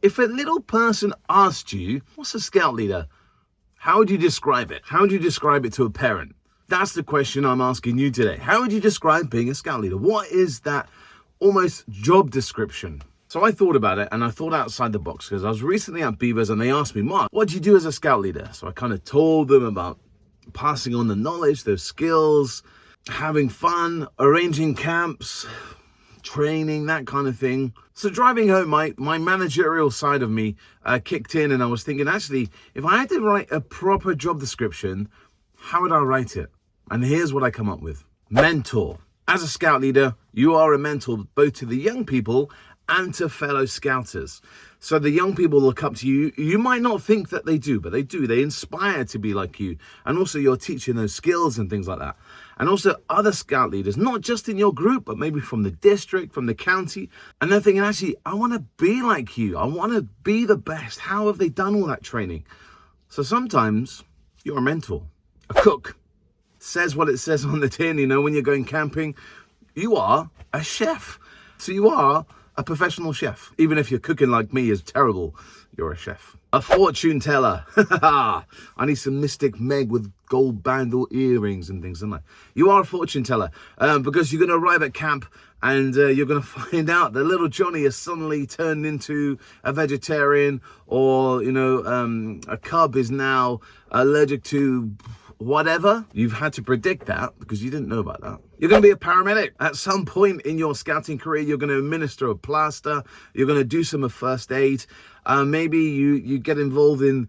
If a little person asked you, what's a scout leader? How would you describe it? How would you describe it to a parent? That's the question I'm asking you today. How would you describe being a scout leader? What is that almost job description? So I thought about it and I thought outside the box because I was recently at Beavers and they asked me, Mark, what do you do as a scout leader? So I kind of told them about passing on the knowledge, those skills, having fun, arranging camps, training, that kind of thing. So driving home, my managerial side of me kicked in and I was thinking, actually, if I had to write a proper job description, how would I write it? And here's what I come up with. Mentor. As a scout leader, you are a mentor both to the young people and to fellow scouters. So the young people look up to you. You might not think that they do, but they do. They inspire to be like you. And also you're teaching those skills and things like that. And also other scout leaders, not just in your group, but maybe from the district, from the county. And they're thinking, actually, I want to be like you. I want to be the best. How have they done all that training? So sometimes you're a mentor, a cook. Says what it says on the tin, when you're going camping, you are a chef. So you are a professional chef. Even if your cooking like me is terrible, you're a chef. A fortune teller. I need some Mystic Meg with gold bangle earrings and things like that. You are a fortune teller because you're going to arrive at camp and you're going to find out that little Johnny has suddenly turned into a vegetarian, or, a cub is now allergic to whatever. You've had to predict that because you didn't know about that. You're going to be a paramedic. At some point in your scouting career, you're going to administer a plaster. You're going to do some of first aid. Maybe you get involved in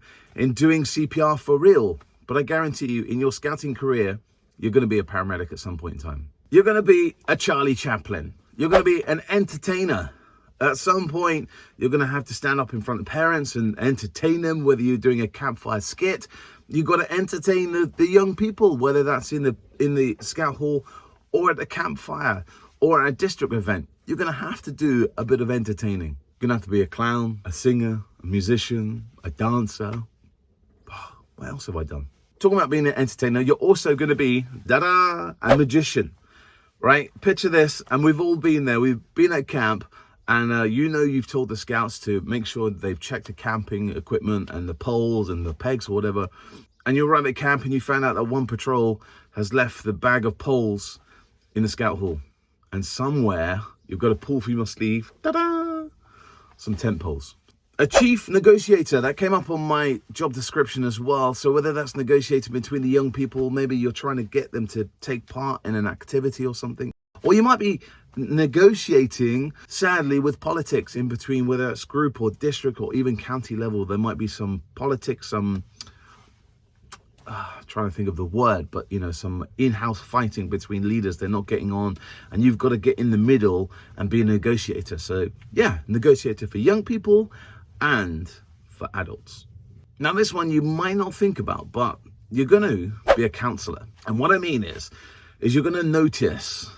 doing CPR for real. But I guarantee you, in your scouting career, you're going to be a paramedic at some point in time. You're going to be a Charlie Chaplin. You're going to be an entertainer. At some point, you're going to have to stand up in front of parents and entertain them, whether you're doing a campfire skit. You've got to entertain the young people, whether that's in the scout hall or at the campfire or at a district event. You're going to have to do a bit of entertaining. You're going to have to be a clown, a singer, a musician, a dancer. What else have I done? Talking about being an entertainer, you're also going to be, a magician, right? Picture this, and we've all been there. We've been at camp. And you've told the scouts to make sure they've checked the camping equipment and the poles and the pegs or whatever. And you arrive at camp and you found out that one patrol has left the bag of poles in the scout hall. And somewhere you've got to pull from your sleeve, some tent poles. A chief negotiator, that came up on my job description as well. So whether that's negotiating between the young people, maybe you're trying to get them to take part in an activity or something. Or you might be negotiating, sadly, with politics in between, whether it's group or district or even county level. There might be some politics, some, trying to think of the word, but, some in-house fighting between leaders. They're not getting on, and you've got to get in the middle and be a negotiator. So, yeah, negotiator for young people and for adults. Now, this one you might not think about, but you're going to be a counsellor. And what I mean is you're going to notice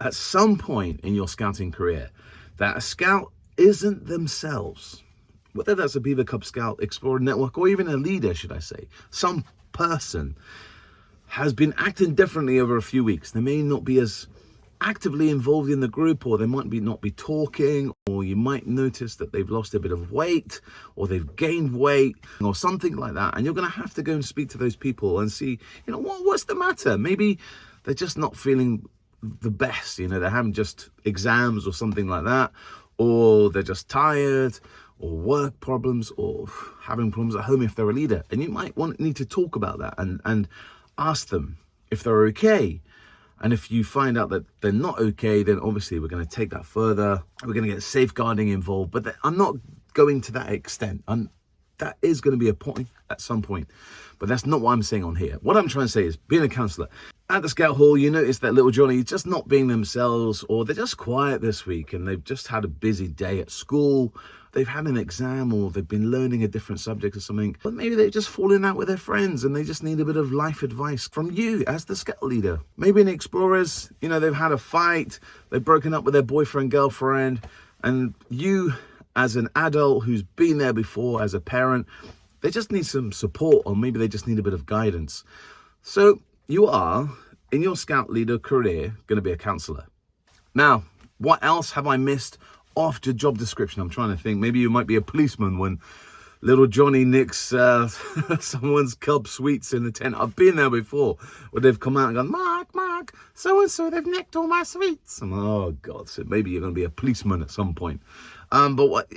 at some point in your scouting career that a scout isn't themselves. Whether that's a Beaver Cub Scout Explorer Network or even a leader, should I say, some person has been acting differently over a few weeks. They may not be as actively involved in the group, or they might not be talking, or you might notice that they've lost a bit of weight, or they've gained weight, or something like that. And you're going to have to go and speak to those people and see, what's the matter? Maybe they're just not feeling the best, they're having just exams or something like that, or they're just tired, or work problems, or having problems at home if they're a leader. And you might need to talk about that and ask them if they're okay. And if you find out that they're not okay, then obviously we're going to take that further. We're going to get safeguarding involved, but I'm not going to that extent. That is going to be a point at some point, but that's not what I'm saying on here. What I'm trying to say is, being a counsellor, at the scout hall, you notice that little Johnny just not being themselves, or they're just quiet this week and they've just had a busy day at school. They've had an exam, or they've been learning a different subject or something, but maybe they've just fallen out with their friends and they just need a bit of life advice from you as the scout leader. Maybe in the Explorers, they've had a fight, they've broken up with their boyfriend, girlfriend, and you as an adult who's been there before, as a parent, they just need some support, or maybe they just need a bit of guidance. So you are, in your scout leader career, going to be a counsellor. Now, what else have I missed off your job description? I'm trying to think. Maybe you might be a policeman when little Johnny nicks someone's Cub sweets in the tent. I've been there before, where they've come out and gone, Mark, so-and-so, they've nicked all my sweets. I'm like, oh, God, so maybe you're going to be a policeman at some point. But what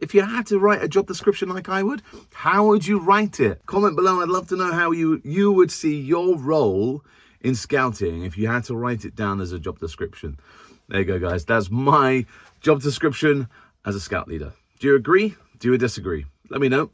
if you had to write a job description like I would, how would you write it? Comment below. I'd love to know how you would see your role in scouting if you had to write it down as a job description. There you go, guys. That's my job description as a scout leader. Do you agree? Do you disagree? Let me know.